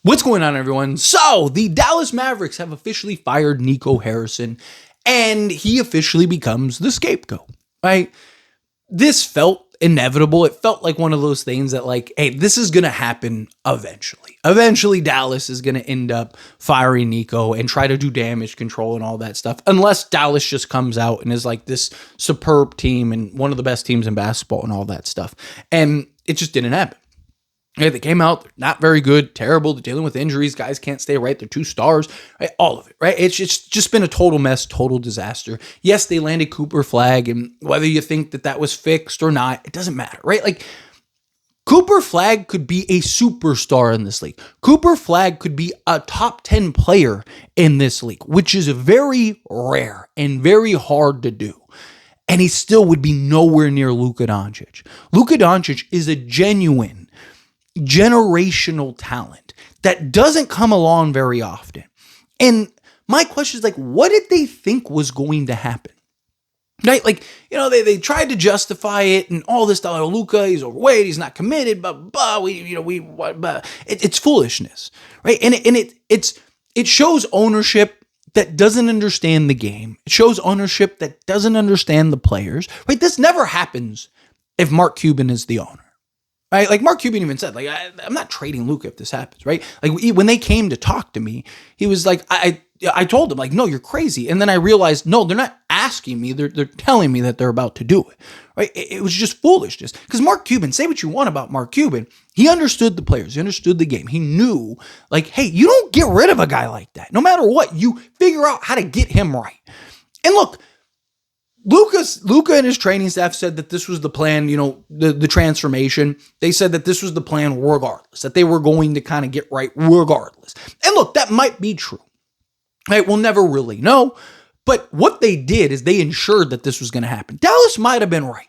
What's going on, everyone? So, the Dallas Mavericks have officially fired Nico Harrison, and he officially becomes the scapegoat, right? This felt inevitable. It felt like one of those things that, like, hey, this is going to happen eventually. Eventually, Dallas is going to end up firing Nico and try to do damage control and all that stuff, unless Dallas just comes out and is like this superb team and one of the best teams in basketball and all that stuff. And it just didn't happen. Okay, they came out, they're not very good, terrible, they're dealing with injuries, guys can't stay right, they're 2 stars, right? All of it, right? It's just been a total mess, total disaster. Yes, they landed Cooper Flag, and whether you think that was fixed or not, it doesn't matter, right? Like, Cooper Flag could be a superstar in this league. Cooper Flag could be a top 10 player in this league, which is very rare and very hard to do. And he still would be nowhere near Luka Doncic. Luka Doncic is a genuine generational talent that doesn't come along very often. And my question is, like, what did they think was going to happen? Right? Like, you know, they tried to justify it and all this stuff. Luka, he's overweight, he's not committed, but it's foolishness, right? And it shows ownership that doesn't understand the game. It shows ownership that doesn't understand the players, right? This never happens if Mark Cuban is the owner. Right? Like, Mark Cuban even said, like, I'm not trading Luka if this happens, right? Like, when they came to talk to me, he was like, I told him, like, no, you're crazy. And then I realized, no, they're not asking me. They're telling me that they're about to do it, right? It was just foolishness. Because Mark Cuban, say what you want about Mark Cuban, he understood the players. He understood the game. He knew, like, hey, you don't get rid of a guy like that. No matter what, you figure out how to get him right. And look, Luka and his training staff said that this was the plan, you know, the transformation. They said that this was the plan regardless, that they were going to kind of get right regardless. And look, that might be true. Right? We'll never really know. But what they did is they ensured that this was going to happen. Dallas might have been right.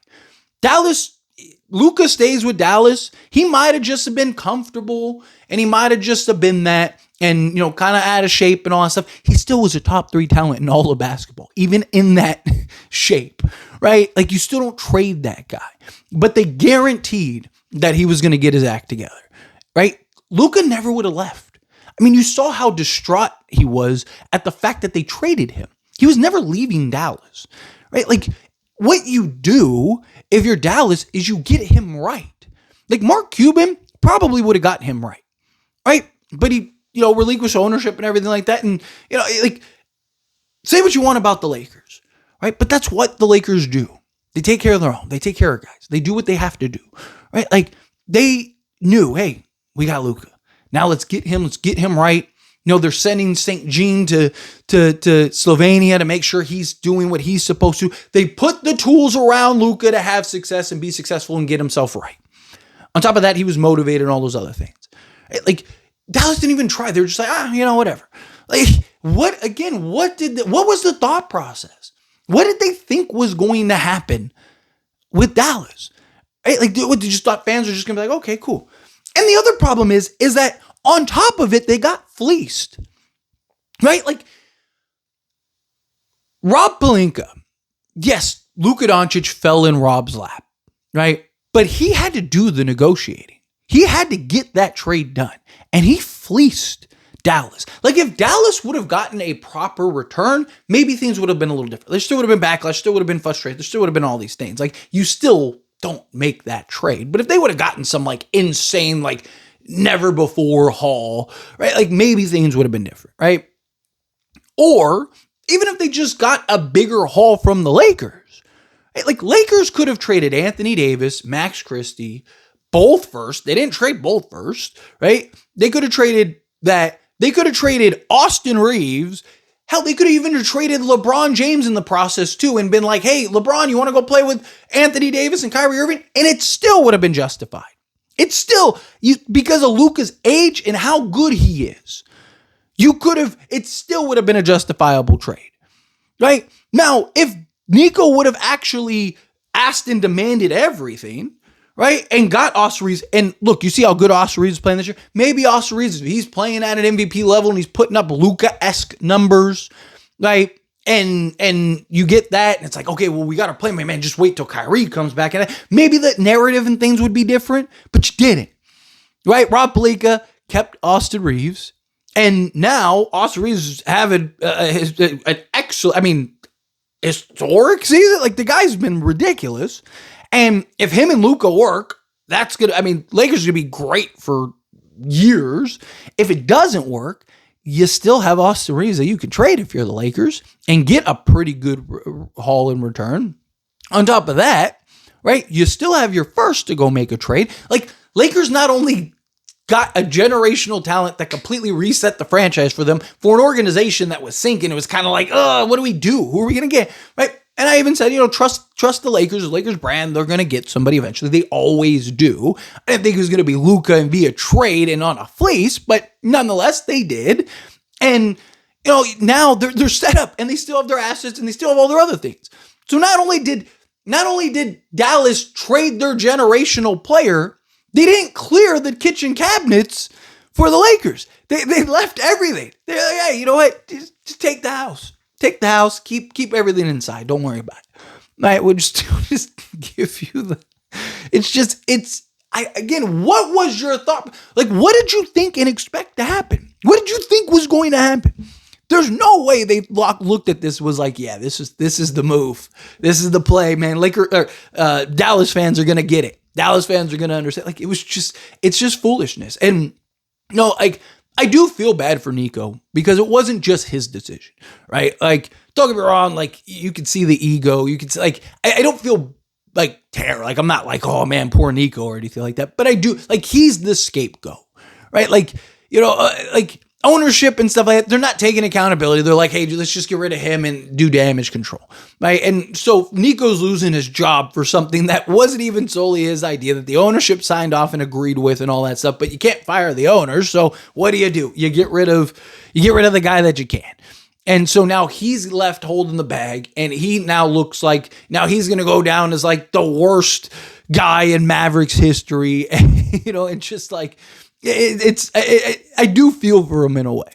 Luka stays with Dallas. He might have just been comfortable, and he might have just been that, and, you know, kind of out of shape and all that stuff. He still was a top 3 talent in all of basketball, even in that shape, right? Like, you still don't trade that guy. But they guaranteed that he was going to get his act together, right? Luka never would have left. I mean, you saw how distraught he was at the fact that they traded him. He was never leaving Dallas, right? Like, what you do if you're Dallas is you get him right. Like, Mark Cuban probably would have gotten him right? But he, you know, relinquished ownership and everything like that. And, you know, like, say what you want about the Lakers, right? But that's what the Lakers do. They take care of their own. They take care of guys. They do what they have to do, right? Like, they knew, hey, we got Luka. Now let's get him right. You know, they're sending St. Jean to Slovenia to make sure he's doing what he's supposed to. They put the tools around Luka to have success and be successful and get himself right. On top of that, he was motivated and all those other things. Like, Dallas didn't even try. They were just like, you know, whatever. Like, what was the thought process? What did they think was going to happen with Dallas? Right? Like, they just thought fans were just going to be like, okay, cool. And the other problem is that on top of it, they got fleeced, right? Like, Rob Pelinka, yes, Luka Doncic fell in Rob's lap, right? But he had to do the negotiating. He had to get that trade done, and he fleeced Dallas. Like, if Dallas would have gotten a proper return, maybe things would have been a little different. There still would have been backlash, still would have been frustration, there still would have been all these things. Like, you still don't make that trade. But if they would have gotten some, like, insane, like, never before haul, right? Like, maybe things would have been different, right? Or even if they just got a bigger haul from the Lakers, right? Like, Lakers could have traded Anthony Davis, Max Christie, both first. They didn't trade both first, right? They could have traded that. They could have traded Austin Reeves. Hell, they could have even traded LeBron James in the process too and been like, hey, LeBron, you want to go play with Anthony Davis and Kyrie Irving? And it still would have been justified. It's still, because of Luka's age and how good he is, it still would have been a justifiable trade, right? Now, if Nico would have actually asked and demanded everything, right, and got Austin Reeves, and look, you see how good Austin Reeves is playing this year? Maybe Austin Reeves, he's playing at an MVP level and he's putting up Luka-esque numbers, right? And you get that, and it's like, okay, well, we got to play, man. Just wait till Kyrie comes back. And maybe the narrative and things would be different, but you didn't, right? Rob Pelinka kept Austin Reeves, and now Austin Reeves is having an excellent, I mean, historic season. Like, the guy's been ridiculous. And if him and Luka work, that's good. I mean, Lakers are going to be great for years. If it doesn't work, you still have Austin Reeves that you can trade if you're the Lakers and get a pretty good haul in return. On top of that, right, you still have your first to go make a trade. Like, Lakers not only got a generational talent that completely reset the franchise for them, for an organization that was sinking. It was kind of like, what do we do? Who are we going to get? Right? And I even said, trust the Lakers, the Lakers brand. They're going to get somebody eventually. They always do. I didn't think it was going to be Luka and via trade and on a fleece, but nonetheless, they did. And, now they're set up and they still have their assets and they still have all their other things. So not only did Dallas trade their generational player, they didn't clear the kitchen cabinets for the Lakers. They left everything. They're like, hey, you know what? Just take the house. Take the house. Keep everything inside. Don't worry about it. Right? We'll just give you the. Again, what was your thought? Like, what did you think and expect to happen? What did you think was going to happen? There's no way they looked at this was like, yeah, this is the move. This is the play, man. Dallas fans are gonna get it. Dallas fans are gonna understand. Like, it's just foolishness. And I do feel bad for Nico because it wasn't just his decision, right? Like, don't get me wrong. Like, you could see the ego. You could see, like, I don't feel like terror. Like, I'm not like, oh man, poor Nico or anything like that. But I do, like, he's the scapegoat, right? Like, like, ownership and stuff like that, they're not taking accountability. They're like, hey, let's just get rid of him and do damage control, right? And so Nico's losing his job for something that wasn't even solely his idea, that the ownership signed off and agreed with and all that stuff, but you can't fire the owners. So what do? You get rid of the guy that you can. And so now he's left holding the bag, and he now looks like now he's going to go down as like the worst guy in Mavericks history. And just like, I do feel for him in a way,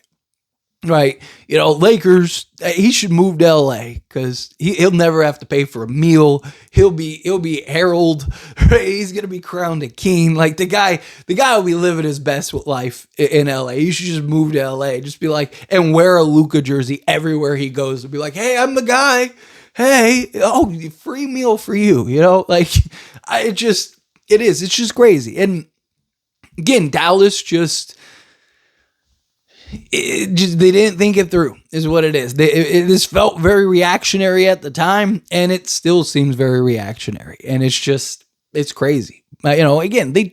right? Lakers, he should move to LA because he'll never have to pay for a meal. He'll be heralded, right? He's gonna be crowned a king. Like, the guy will be living his best life in LA. You should just move to LA, just be like, and wear a Luka jersey everywhere he goes, and be like, hey, I'm the guy. Hey, free meal for you. Like, it's just crazy. And again, Dallas they didn't think it through, is what it is. This felt very reactionary at the time, and it still seems very reactionary. And it's crazy. Again, they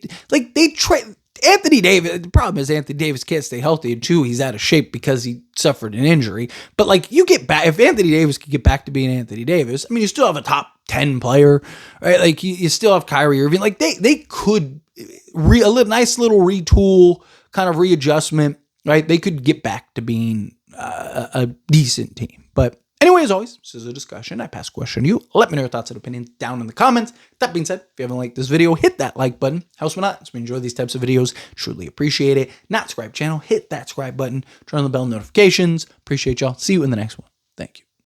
trade Anthony Davis. The problem is Anthony Davis can't stay healthy, and two, he's out of shape because he suffered an injury. But like, you get back, if Anthony Davis could get back to being Anthony Davis, I mean, you still have a top 10 player, right? Like, you still have Kyrie Irving. Like, they could a nice little retool, kind of readjustment, right? They could get back to being a decent team. But anyway, as always, this is a discussion. I pass question to you. Let me know your thoughts and opinions down in the comments. That being said, if you haven't liked this video, hit that like button. Helps me not. As we enjoy these types of videos, truly appreciate it. Not subscribe channel, hit that subscribe button. Turn on the bell notifications. Appreciate y'all. See you in the next one. Thank you.